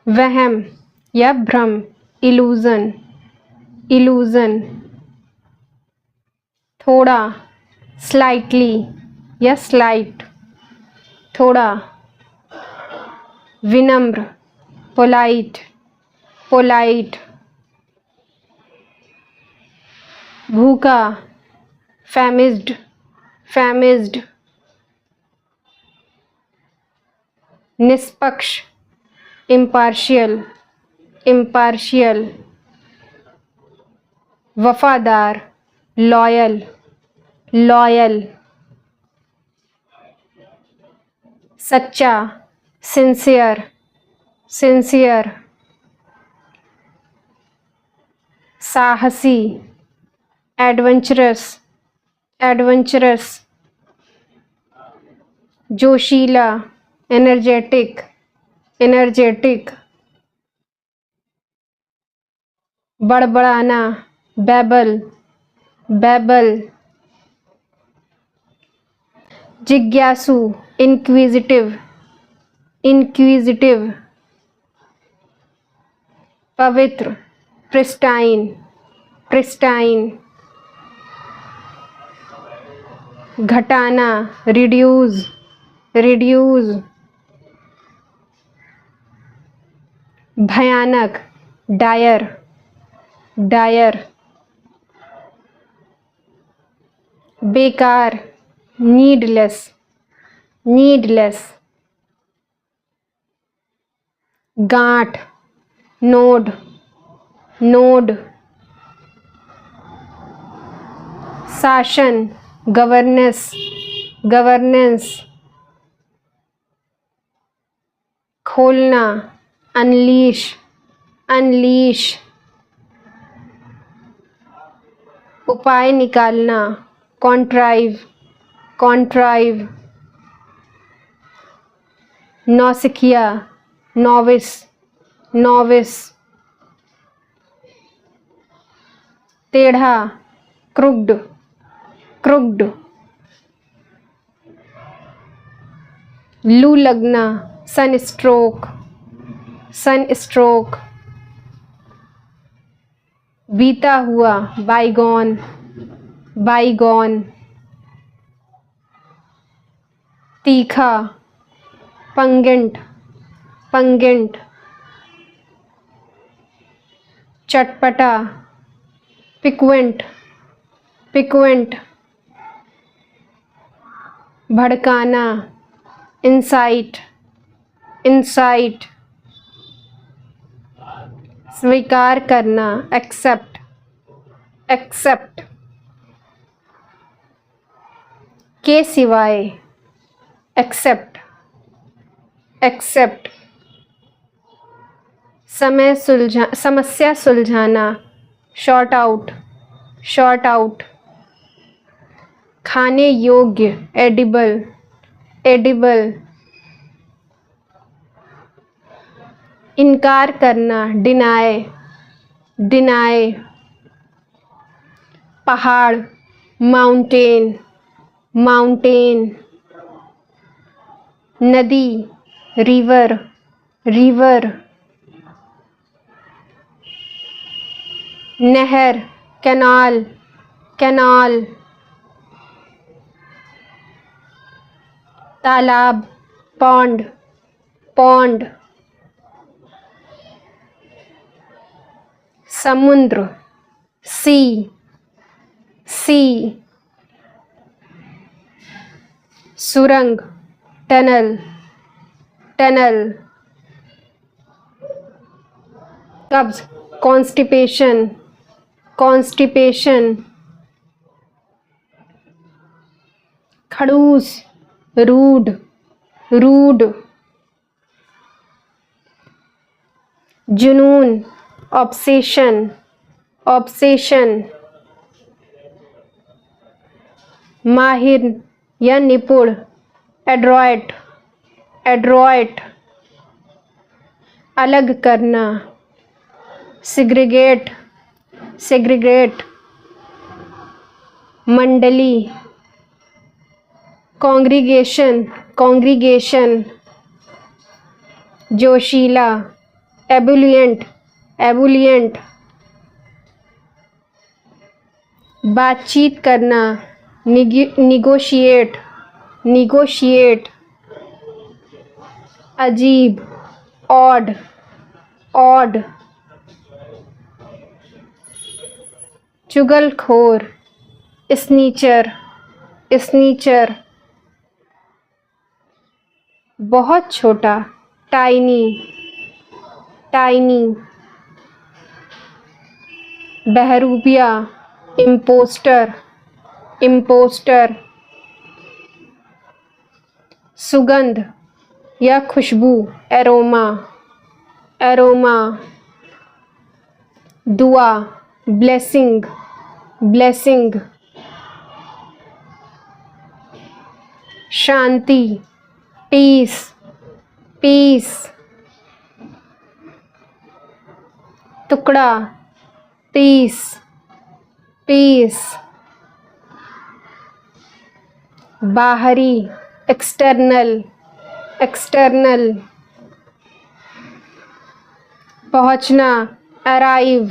वहम या भ्रम, इल्यूजन, इल्यूजन। थोड़ा, स्लाइटली या स्लाइट, थोड़ा। विनम्र, पोलाइट, पोलाइट। भूखा, फैमिज्ड, फैमिज्ड। निष्पक्ष, इम्पार्शियल, इम्पार्शियल। वफादार, लॉयल, लॉयल। सच्चा, सिंसियर, सिंसियर। साहसी, एडवेंचरस, एडवेंचरस। जोशीला, एनर्जेटिक, एनर्जेटिक। बड़बड़ाना, बैबल, बैबल। जिज्ञासु, इंक्विजिटिव, इंक्विजिटिव। पवित्र, प्रिस्टाइन, प्रिस्टाइन। घटाना, रिड्यूस, रिड्यूस। भयानक, डायर, डायर। बेकार, नीडलेस, नीडलेस। गांठ, नोड, नोड। शासन, गवर्नेंस, गवर्नेंस। खोलना, अनलीश, अनलीश। उपाय निकालना, कॉन्ट्राइव, कॉन्ट्राइव। नौसिखिया, नोविस, नोविस। टेढ़ा, क्रुक्ड, क्रुक्ड। लू लगना, सनस्ट्रोक, सनस्ट्रोक। बीता हुआ, बाईगॉन, बाईगॉन। तीखा, पंगेंट, पंगेंट। चटपटा, पिक्वेंट, पिक्वेंट। भड़काना, इंसाइट, इंसाइट। स्वीकार करना, एक्सेप्ट, एक्सेप्ट। के सिवाय, एक्सेप्ट, एक्सेप्ट। समस्या सुलझाना, शॉर्ट आउट, शॉर्ट आउट। खाने योग्य, एडिबल, एडिबल। इनकार करना, डिनाय, डिनाय। पहाड़, माउंटेन, माउंटेन। नदी, रिवर, रिवर। नहर, कैनाल, कैनाल। तालाब, पॉन्ड, पॉन्ड। समुद्र, सी, सी। सुरंग, टनल, टनल। कब्ज, कॉन्स्टिपेशन, कॉन्स्टिपेशन। खड़ूस, रूड, रूड। जुनून, ऑब्सेशन, ऑब्सेशन। माहिर या निपुण, एड्रॉयट, एड्रॉयट। अलग करना, सेग्रीगेट, सेग्रीगेट। मंडली, कॉन्ग्रीगेशन, कॉन्ग्रीगेशन। जोशीला, एबुलिएंट, एबुलिएंट। बातचीत करना, निगोशिएट, निगोशिएट। अजीब, ऑड, ऑड। चुगलखोर, स्नीचर, स्नीचर। बहुत छोटा, टाइनी, टाइनी। बहरूपिया, इम्पोस्टर, इम्पोस्टर। सुगंध या खुशबू, एरोमा, एरोमा। दुआ, ब्लेसिंग, ब्लेसिंग। शांति, पीस, पीस। टुकड़ा, पीस, पीस। बाहरी, एक्सटर्नल, एक्सटर्नल। पहुंचना, अराइव,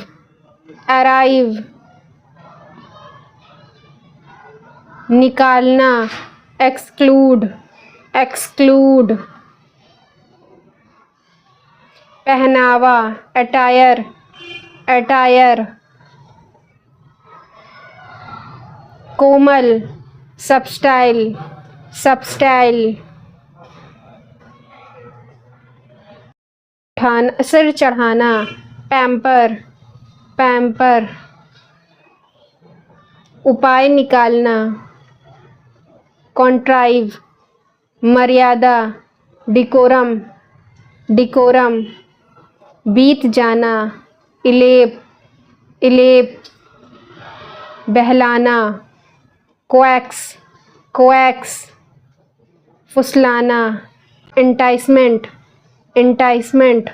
अराइव। निकालना, एक्सक्लूड, एक्सक्लूड। पहनावा, अटायर, अटायर। कोमल, सबस्टाइल, सबस्टाइल। सिर चढ़ाना, पैम्पर, पैम्पर। उपाय निकालना, कॉन्ट्राइव। मर्यादा, डिकोरम, डिकोरम। बीत जाना, इलेप, इलेप। बहलाना, क्वैक्स, क्वैक्स। फुसलाना, एंटाइसमेंट, एंटाइसमेंट।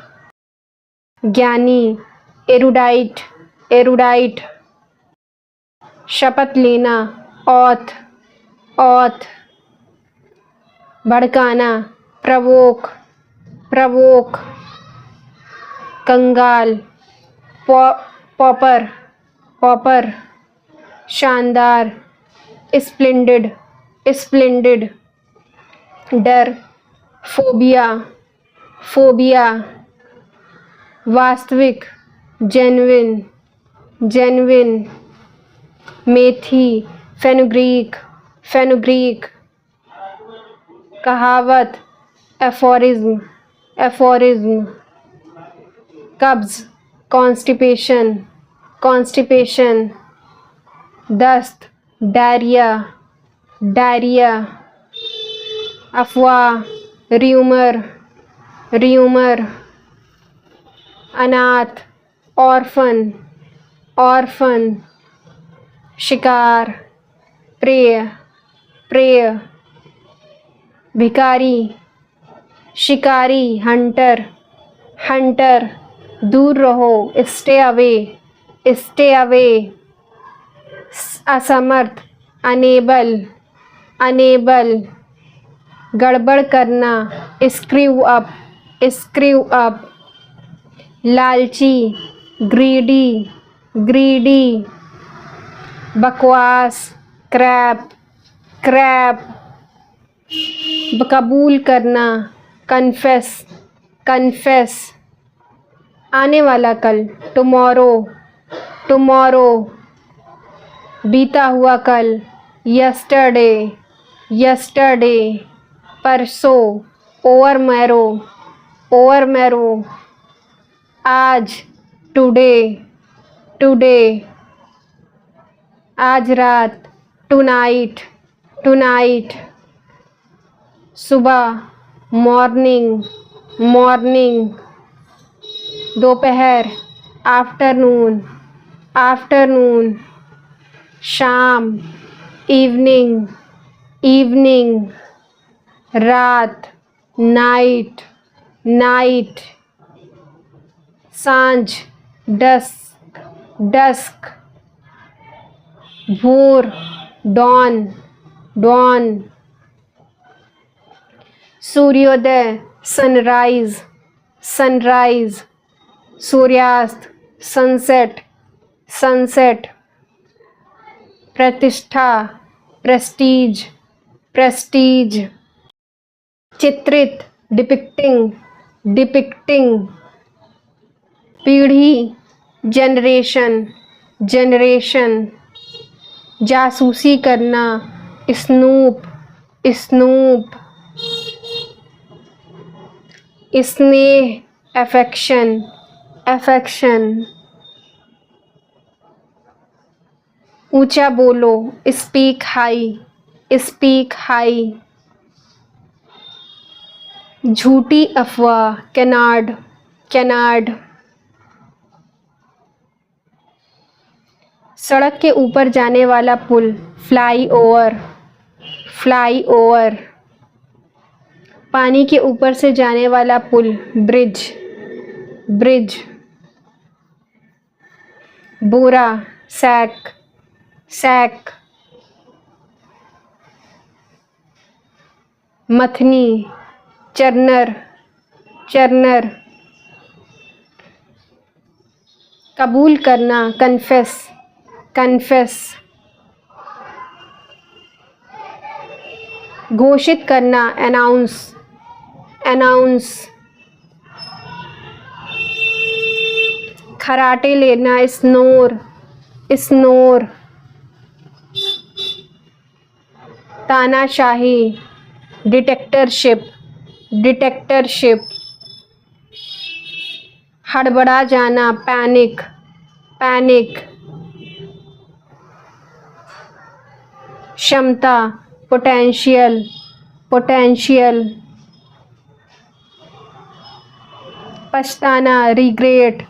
ज्ञानी, एरुडाइट, एरुडाइट। शपथ लेना, ऑथ, ऑथ। भड़काना, प्रवोक, प्रवोक। कंगाल, पॉपर, पॉपर। शानदार, स्प्लेंडेड, स्प्लेंडेड। डर, फोबिया, फोबिया। वास्तविक, जेन्युइन, जेन्युइन। मेथी, फेनुग्रीक, फेनुग्रीक। कहावत, एफोरिज्म, एफोरिज्म। कब्ज, कॉन्स्टिपेशन, कॉन्स्टिपेशन। दस्त, डायरिया, डायरिया। अफवाह, र्यूमर, र्यूमर। अनाथ, ऑर्फन, ऑर्फन। शिकार, प्रेय, प्रेय। भिखारी, शिकारी, हंटर, हंटर। दूर रहो, स्टे अवे, स्टे अवे। असमर्थ, अनेबल, अनेबल। गड़बड़ करना, स्क्रू अप, स्क्रू अप। लालची, ग्रीडी, ग्रीडी। बकवास, क्रैप, क्रैप। कबूल करना, कन्फेस, कन्फेस। आने वाला कल, टुमारो, टुमारो। बीता हुआ कल, यस्टरडे, यस्टरडे। परसों, ओवर मैरो, ओवर मैरो। आज, टुडे, टुडे। आज रात, टुनाइट, टुनाइट। सुबह, मॉर्निंग, मॉर्निंग। दोपहर, आफ्टरनून, आफ्टरनून। शाम, इवनिंग, इवनिंग। रात, नाइट, नाइट। सांझ, डस्क, डस्क। भोर, डॉन, डॉन। सूर्योदय, सनराइज, सनराइज। सूर्यास्त, सनसेट, सनसेट, प्रतिष्ठा, प्रेस्टीज, प्रेस्टीज, चित्रित, डिपिक्टिंग, डिपिक्टिंग, पीढ़ी, जनरेशन, जनरेशन, जासूसी करना, स्नूप, स्नूप, स्नेह, अफेक्शन, अफेक्शन, ऊंचा बोलो, स्पीक हाई, स्पीक हाई, झूठी अफवाह, कैनार्ड, कैनार्ड, सड़क के ऊपर जाने वाला पुल, फ्लाई ओवर, फ्लाई ओवर, पानी के ऊपर से जाने वाला पुल, ब्रिज, ब्रिज, बोरा, सैक, सैक, मथनी, चरनर, चरनर, कबूल करना, कन्फेस, कन्फेस, घोषित करना, अनाउंस, अनाउंस, खराटे लेना, स्नोर, स्नोर, तानाशाही, डिटेक्टरशिप, डिटेक्टरशिप, हड़बड़ा जाना, पैनिक, पैनिक, क्षमता, पोटेंशियल, पोटेंशियल, पछताना, रिग्रेट,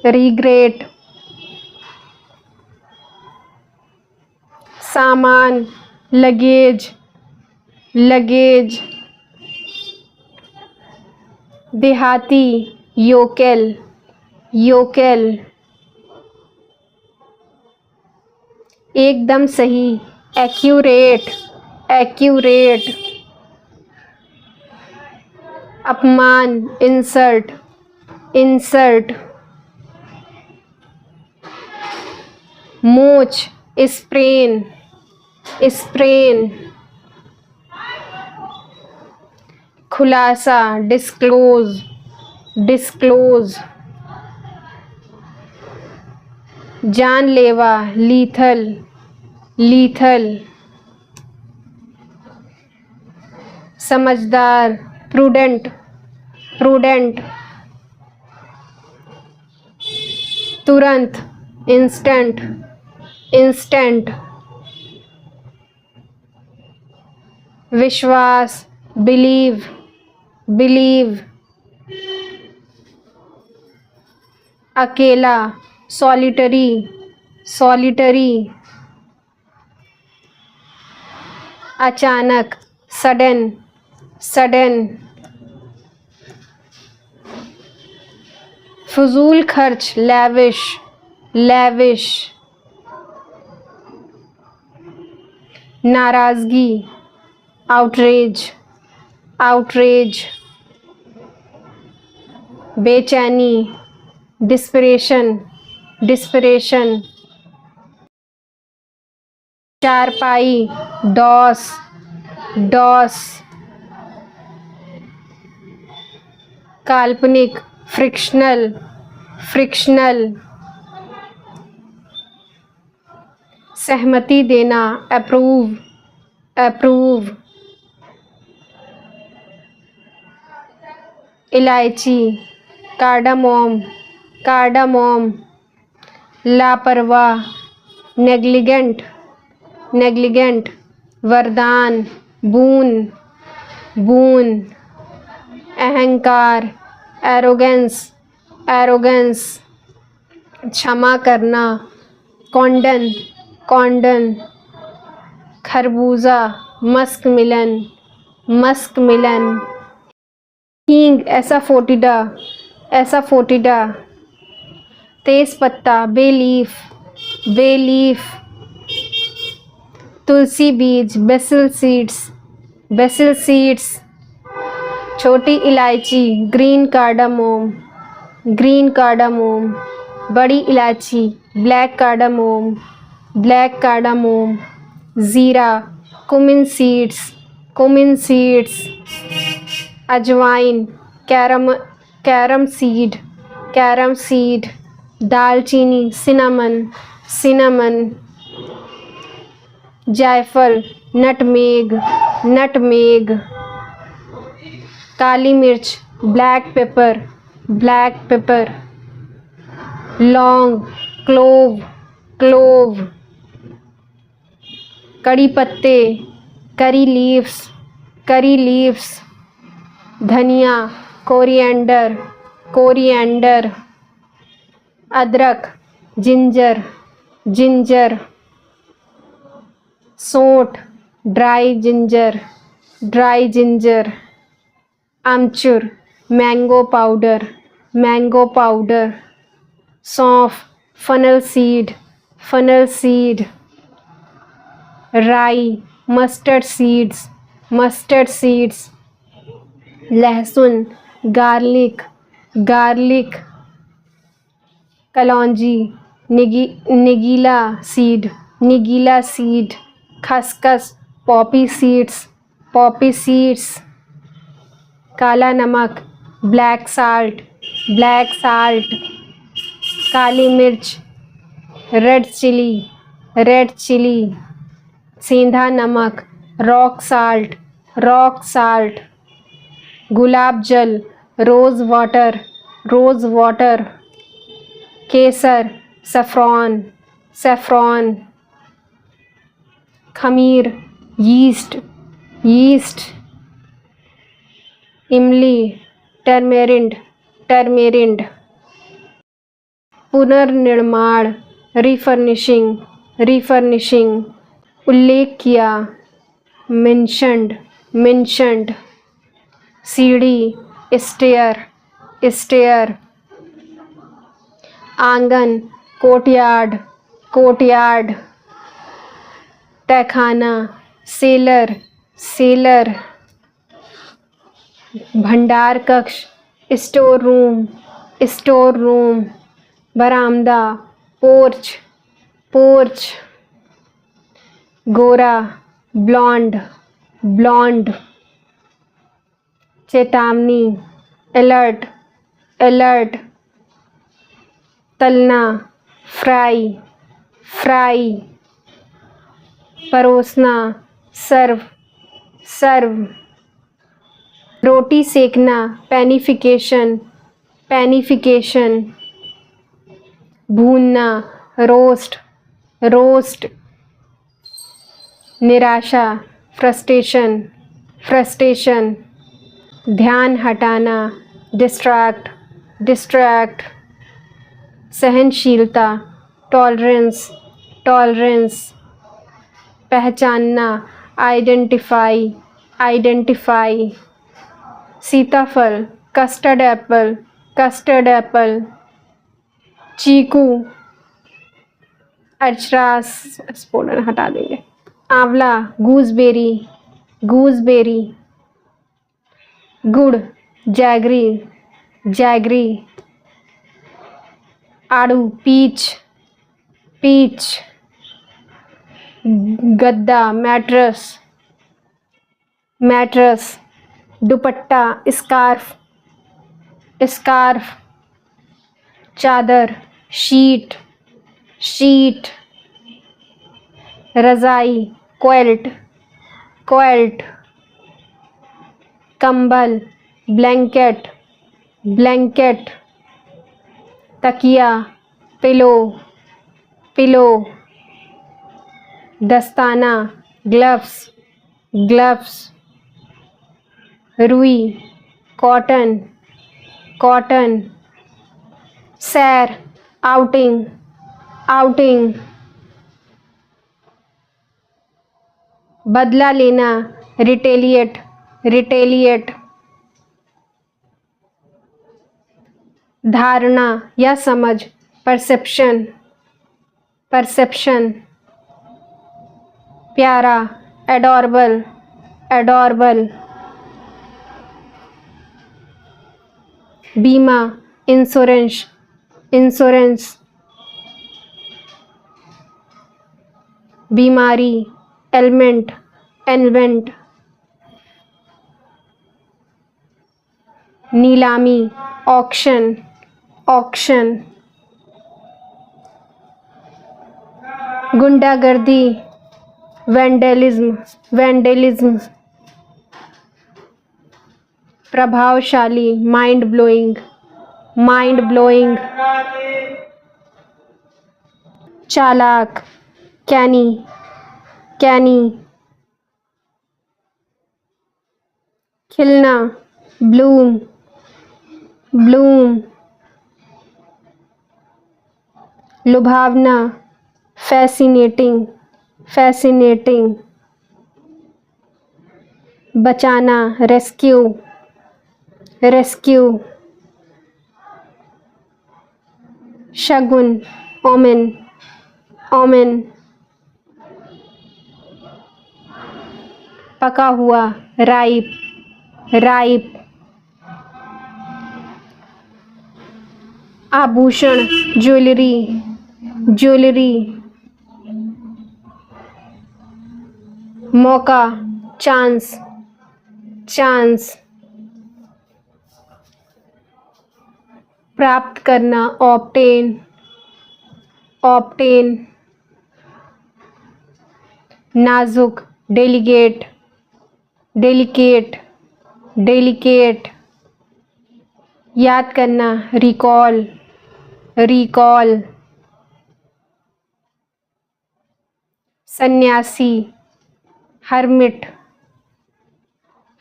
रिग्रेट, सामान, लगेज, लगेज, देहाती, योकेल, योकेल, एकदम सही, एक्यूरेट, एक्यूरेट, अपमान, इंसल्ट, इंसल्ट, मोच, स्प्रेन, स्प्रेन, खुलासा, डिस्क्लोज, डिस्क्लोज, जानलेवा, लीथल, लीथल, समझदार, प्रूडेंट, प्रूडेंट, तुरंत, इंस्टेंट, इंस्टेंट, विश्वास, बिलीव, बिलीव, अकेला, सॉलिटरी, सॉलिटरी, अचानक, सडन, सडन, फजूल खर्च, लैविश, लैविश, नाराज़गी, आउटरेज, आउटरेज, बेचैनी, डिस्परेशन, डिस्परेशन, चारपाई, डॉस, डॉस, काल्पनिक, फ्रिक्शनल, फ्रिक्शनल, सहमति देना, अप्रूव, अप्रूव, इलायची, कार्डामोम, कार्डामोम, लापरवाह, नेग्लिगेंट, नेग्लिगेंट, वरदान, बून, बून, अहंकार, एरोगेंस, एरोगेंस, क्षमा करना, कॉन्डन, कॉन्डन, खरबूजा, मस्क मिलन, मस्क मिलन, हींग, एसाफोटिडा, एसाफोटिडा, तेज पत्ता, बेलीफ, बेलीफ, तुलसी बीज, बेसिल सीड्स, बेसिल सीड्स, छोटी इलायची, ग्रीन कार्डामोम, ग्रीन कार्डामोम, बड़ी इलायची, ब्लैक कार्डामोम, ब्लैक कार्डामोम, ज़ीरा, कुमिन सीड्स, अजवाइन, कैरम सीड, दालचीनी, सिनामन, जायफल, नटमेग, काली मिर्च, ब्लैक पेपर, लौंग, क्लोव, कड़ी पत्ते, करी लीव्स, धनिया, कोरिएंडर, अदरक, जिंजर, सौंठ, ड्राई जिंजर, आमचूर, मैंगो पाउडर, सौंफ, फनल सीड, राई, मस्टर्ड सीड्स, लहसुन, गार्लिक, कलौंजी, निगीला सीड, खसखस, पॉपी सीड्स, काला नमक, ब्लैक साल्ट, काली मिर्च, रेड चिली, सेंधा नमक, रॉक साल्ट, गुलाब जल, रोज़ वाटर, केसर, सैफ़रॉन, खमीर, यीस्ट, इमली, टर्मेरिंड, पुनर्निर्माण, रिफर्निशिंग, उल्लेख किया, मेंशन्ड, सीढ़ी, स्टेयर, आंगन, कोर्टयार्ड, तहखाना, सेलर, भंडार कक्ष, स्टोर रूम, बरामदा, पोर्च, गोरा, ब्लॉन्ड, चेतावनी, अलर्ट, तलना, फ्राई, परोसना, सर्व, रोटी सेकना, पैनिफिकेशन, भूनना, रोस्ट, निराशा, फ्रस्ट्रेशन, ध्यान हटाना, डिस्ट्रैक्ट, सहनशीलता, टॉलरेंस, पहचानना, आइडेंटिफाई, सीताफल, कस्टर्ड एप्पल, चीकू, अचरास, स्पोर्डन हटा देंगे, आंवला, गूसबेरी, गुड़, जैगरी, आड़ू, पीच, गद्दा, मैट्रेस, दुपट्टा, स्कार्फ, चादर, शीट, रज़ाई, क्वेल्ट, कंबल, ब्लैंकेट, तकिया, पिलो, दस्ताना, ग्लव्स, रुई, कॉटन, सैर, आउटिंग, बदला लेना, रिटेलिएट, धारणा या समझ, परसेप्शन, प्यारा, एडोरबल, बीमा, इंश्योरेंस, इंश्योरेंस, बीमारी, एलिमेंट, एलिमेंट, नीलामी, ऑक्शन, ऑक्शन, गुंडागर्दी, वैंडलिज्म, वैंडलिज्म, प्रभावशाली, माइंड ब्लोइंग, माइंड ब्लोइंग, चालाक, कैनी, कैनी, खिलना, ब्लूम, ब्लूम, लुभावना, फैसिनेटिंग, फैसिनेटिंग, बचाना, रेस्क्यू, रेस्क्यू, शगुन, ओमेन, ओमेन, पका हुआ, राइप, राइप, आभूषण, ज्वेलरी, ज्वेलरी, मौका, चांस, चांस, प्राप्त करना, ऑब्टेन, ऑब्टेन, नाजुक, डेलिकेट, डेलिकेट, डेलिकेट, याद करना, रिकॉल, रिकॉल, सन्यासी, हर्मिट,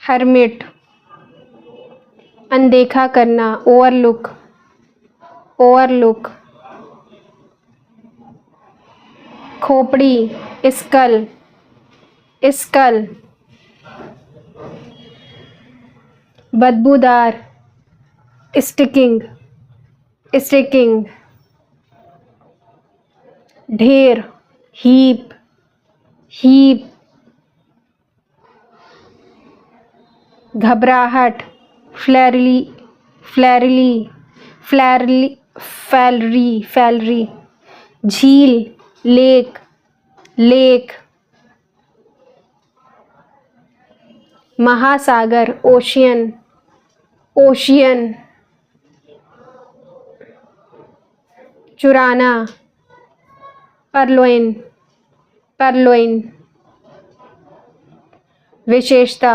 हर्मिट, अनदेखा करना, ओवरलुक, ओवरलुक, खोपड़ी, स्कल, स्कल, बदबूदार, स्टिकिंग, स्टिकिंग, ढेर, हीप, हीप, घबराहट, फ्लैरली, फ्लैरली, फ्लैरली, फैलरी, फैलरी, झील, लेक, लेक, महासागर, ओशियन, ओशियन, चुराना, परलोइन, परलोइन, विशेषता,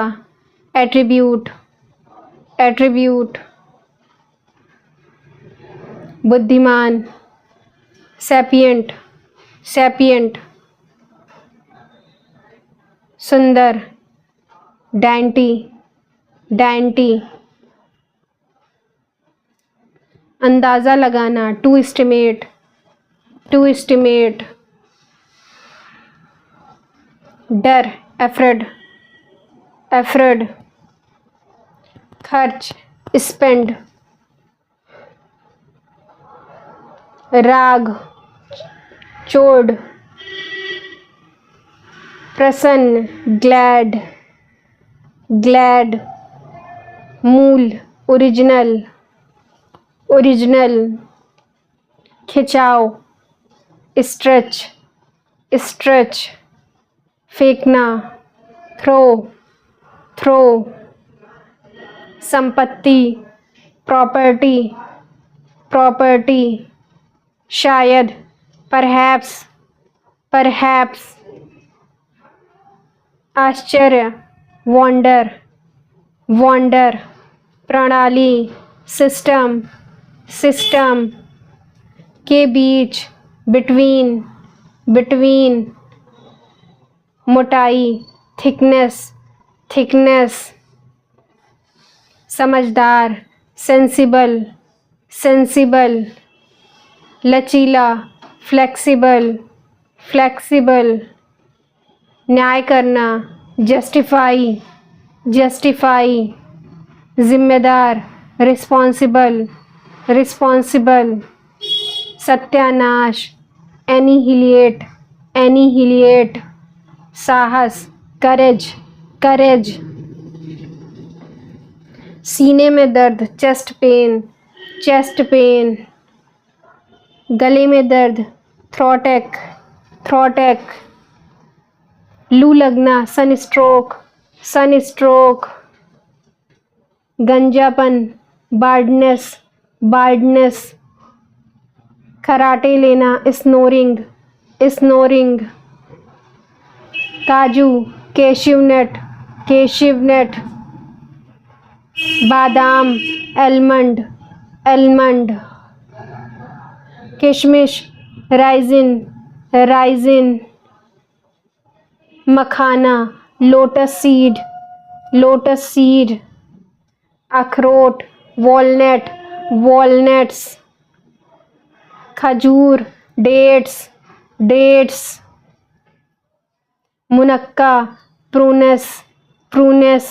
एट्रीब्यूट, एट्रीब्यूट, बुद्धिमान, सैपियंट, सैपियंट, सुंदर, डैंटी, डैंटी, अंदाज़ा लगाना, टू एस्टिमेट, टू एस्टिमेट, डर, एफ्रेड, एफ्रेड, खर्च, स्पेंड, राग, चोड़, प्रसन्न, ग्लैड, ग्लैड, मूल, ओरिजिनल, ओरिजिनल, खिंचाव, स्ट्रेच, स्ट्रेच, फेंकना, थ्रो, थ्रो, संपत्ति, प्रॉपर्टी, प्रॉपर्टी, शायद, परहैप्स, परहैप्स, आश्चर्य, वंडर, वंडर, प्रणाली, सिस्टम, सिस्टम, के बीच, बिटवीन, बिटवीन, मोटाई, थिकनेस, थिकनेस, समझदार, सेंसिबल, सेंसिबल, लचीला, फ्लेक्सिबल, फ्लेक्सिबल, न्याय करना, जस्टिफाई, जस्टिफाई, जिम्मेदार, रिस्पॉन्सिबल, रिस्पॉन्सिबल, सत्यानाश, एनिहिलिएट, एनिहिलिएट, साहस, करेज, करेज, सीने में दर्द, चेस्ट पेन, चेस्ट पेन, गले में दर्द, थ्रोटेक, थ्रोटेक, लू लगना, सनस्ट्रोक, सनस्ट्रोक, गंजापन, बार्डनेस, बार्डनेस, खराटे लेना, स्नोरिंग, स्नोरिंग, काजू, कैश्यूनट, कैश्यूनट, बादाम, एलमंड, एलमंड, किशमिश, राइजिन, राइजिन, मखाना, लोटस सीड, लोटस सीड, अखरोट, वॉलनट, वॉलनट्स, खजूर, डेट्स, डेट्स, मुनक्का, प्रूनस, प्रूनस,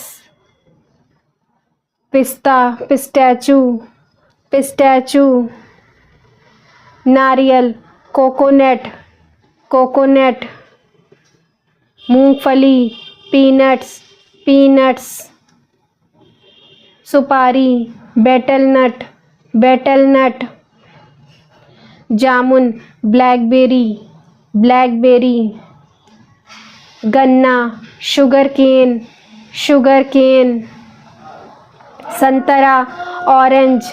पिस्ता, पिस्टैचू, पिस्टैचू, नारियल, कोकोनट, कोकोनट, मूंगफली, पीनट्स, पीनट्स, सुपारी, बेटलनट, बेटलनट, जामुन, ब्लैकबेरी, ब्लैकबेरी, गन्ना, शुगर केन, शुगर केन, संतरा, ऑरेंज,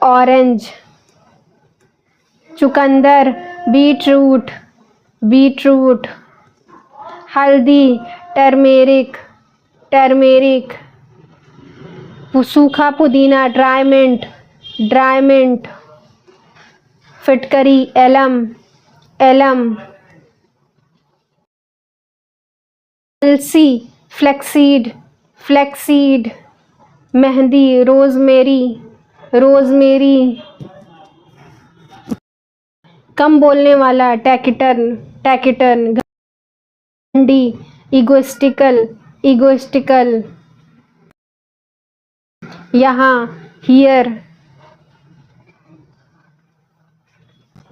ऑरेंज, चुकंदर, बीटरूट, बीटरूट, हल्दी, टर्मेरिक, टर्मेरिक, सूखा पुदीना, ड्राई मिंट, ड्राई मिंट, फिटकरी, एलम, एलम, अलसी, फ्लैक्सीड, फ्लैक्सीड, मेहंदी, रोज़मेरी, रोज़मेरी, कम बोलने वाला, टैकिटर्न, टैकिटर्न, घंटी, इगोइस्टिकल, इगोइस्टिकल, यहाँ, हियर,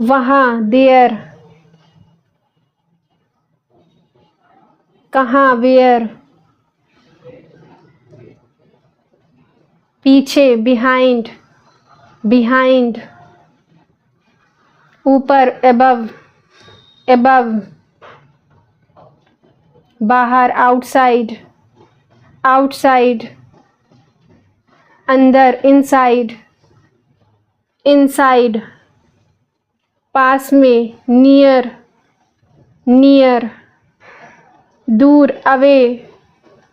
वहाँ, देयर, कहाँ, वेयर, पीछे, बिहाइंड, बिहाइंड, ऊपर, एबव, एबव, बाहर, आउटसाइड, आउटसाइड, अंदर, इनसाइड, इनसाइड, पास में, नियर, नियर, दूर, अवे,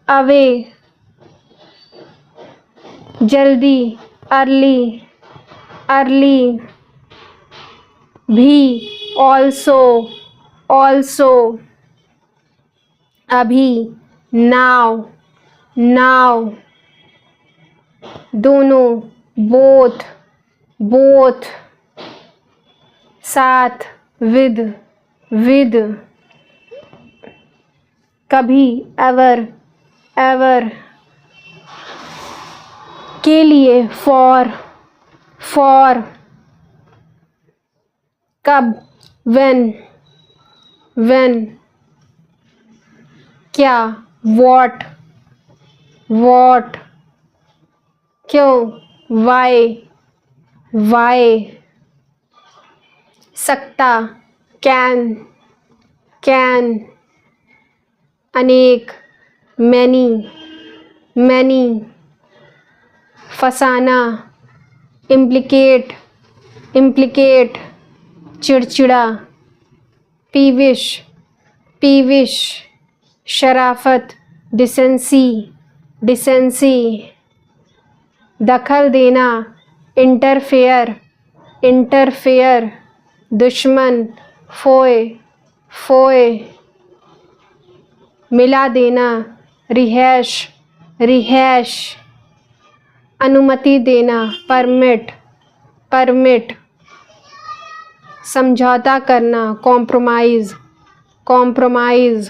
अवे, जल्दी, अर्ली, अर्ली, भी, ऑल्सो, ऑल्सो, अभी, नाव, नाव, दोनों, बोथ, बोथ, साथ, विद, विद, कभी, एवर, एवर, के लिए, फॉर, फॉर, कब, व्हेन, व्हेन, क्या, व्हाट, व्हाट, क्यों, वाई, वाई, सकता, कैन, कैन, अनेक, मैनी, मैनी, फसाना, इम्प्लिकेट, इम्प्लिकेट, चिड़चिड़ा, पीविश, पीविश, शराफत, डिसेंसी, डिसेंसी, दखल देना, इंटरफेयर, इंटरफेयर, दुश्मन, फोए, फोए, मिला देना, रिहाइश, रिहाइश, अनुमति देना, परमिट, परमिट, समझौता करना, कॉम्प्रोमाइज़, कॉम्प्रोमाइज़,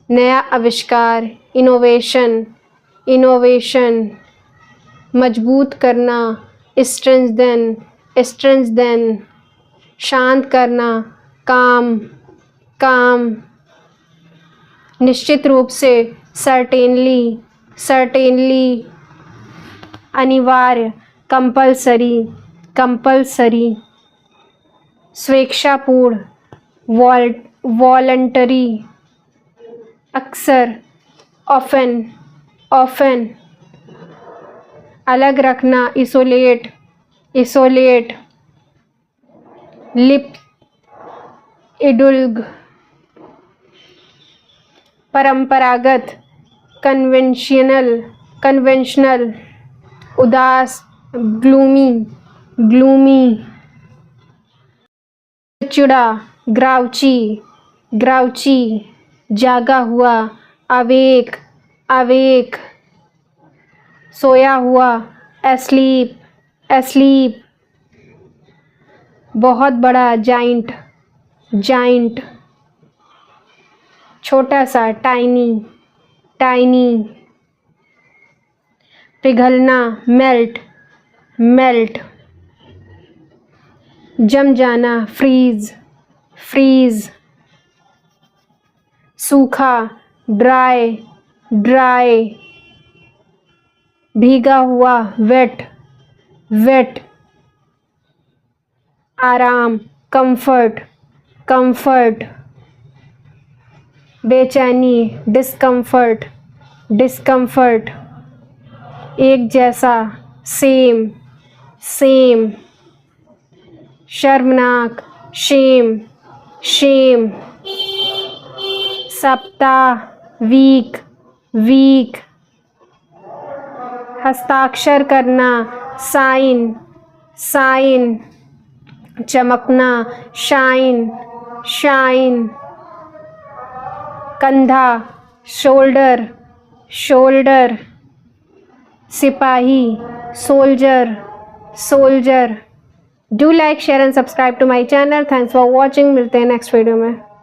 नया आविष्कार, इनोवेशन, इनोवेशन, मजबूत करना, स्ट्रेंथन, स्ट्रेंथन, शांत करना, काम, काम, निश्चित रूप से, सर्टेनली, सर्टेनली, अनिवार्य, कंपल्सरी, कंपल्सरी। स्वेच्छापूर्ण, वॉलंटरी। अक्सर, ऑफन, ऑफन। अलग रखना, इसोलेट, इसोलेट। लिप, इडुल्ग। परंपरागत, कन्वेंशनल, कन्वेंशनल। उदास, ग्लूमी, ग्लूमी। चिड़ा, ग्राउची, ग्राउची। जागा हुआ, अवेक, अवेक। सोया हुआ, एस्लीप, एस्लीप। बहुत बड़ा, जाइंट, जाइंट। छोटा सा, टाइनी, टाइनी। पिघलना, मेल्ट, मेल्ट। जम जाना, फ्रीज, फ्रीज। सूखा, ड्राई, ड्राई। भीगा हुआ, वेट, वेट। आराम, कंफर्ट, कंफर्ट। बेचैनी, डिस्कम्फर्ट, डिस्कम्फर्ट। एक जैसा, सेम, सेम। शर्मनाक, शेम, शेम। सप्ताह, वीक, वीक। हस्ताक्षर करना, साइन, साइन। चमकना, शाइन, शाइन। कंधा, शोल्डर, शोल्डर। सिपाही, soldier, soldier. Do like, share and subscribe to my channel. Thanks for watching. मिलते हैं नेक्स्ट वीडियो में।